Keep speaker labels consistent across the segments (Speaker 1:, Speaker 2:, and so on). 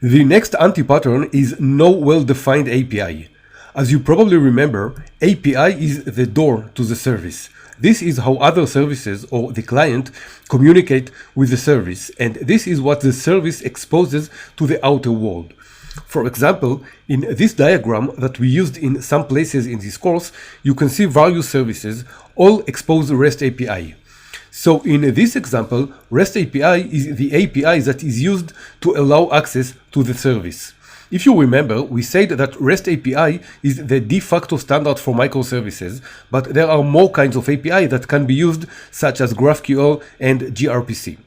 Speaker 1: The next anti-pattern is no well-defined API. As you probably remember, API is the door to the service. This is how other services or the client communicate with the service, and this is what the service exposes to the outer world. For example, in this diagram that we used in some places in this course, you can see various services all expose REST API. So in this example, REST API is the API that is used to allow access to the service. If you remember, we said that REST API is the de facto standard for microservices, but there are more kinds of API that can be used, such as GraphQL and gRPC.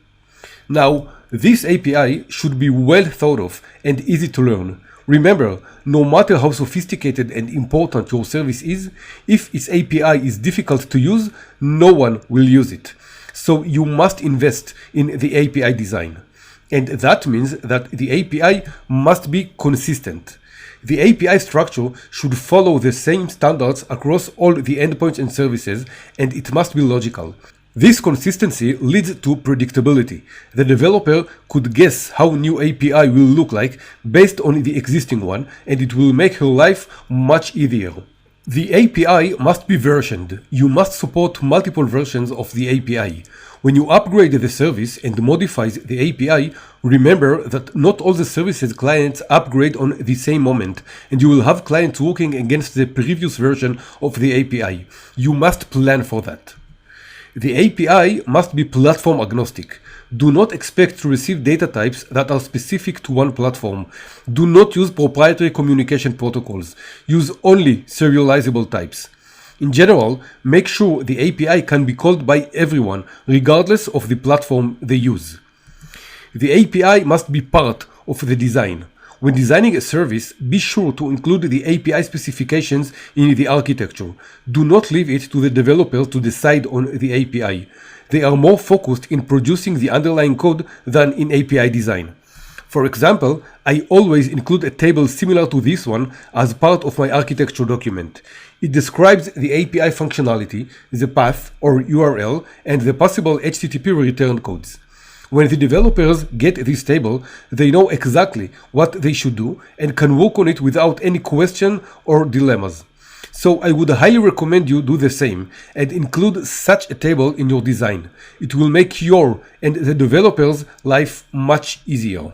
Speaker 1: Now, this API should be well thought of and easy to learn. Remember, no matter how sophisticated and important your service is, if its API is difficult to use, no one will use it. So you must invest in the API design. And that means that the API must be consistent. The API structure should follow the same standards across all the endpoints and services, and it must be logical. This consistency leads to predictability. The developer could guess how new API will look like based on the existing one, and it will make her life much easier. The API must be versioned. You must support multiple versions of the API. When you upgrade the service and modify the API, remember that not all the services clients upgrade on the same moment, and you will have clients working against the previous version of the API. You must plan for that. The API must be platform agnostic. Do not expect to receive data types that are specific to one platform. Do not use proprietary communication protocols. Use only serializable types. In general, make sure the API can be called by everyone, regardless of the platform they use. The API must be part of the design. When designing a service, be sure to include the API specifications in the architecture. Do not leave it to the developers to decide on the API. They are more focused in producing the underlying code than in API design. For example, I always include a table similar to this one as part of my architecture document. It describes the API functionality, the path or URL, and the possible HTTP return codes. When the developers get this table, they know exactly what they should do and can work on it without any question or dilemmas. So I would highly recommend you do the same and include such a table in your design. It will make your and the developers' life much easier.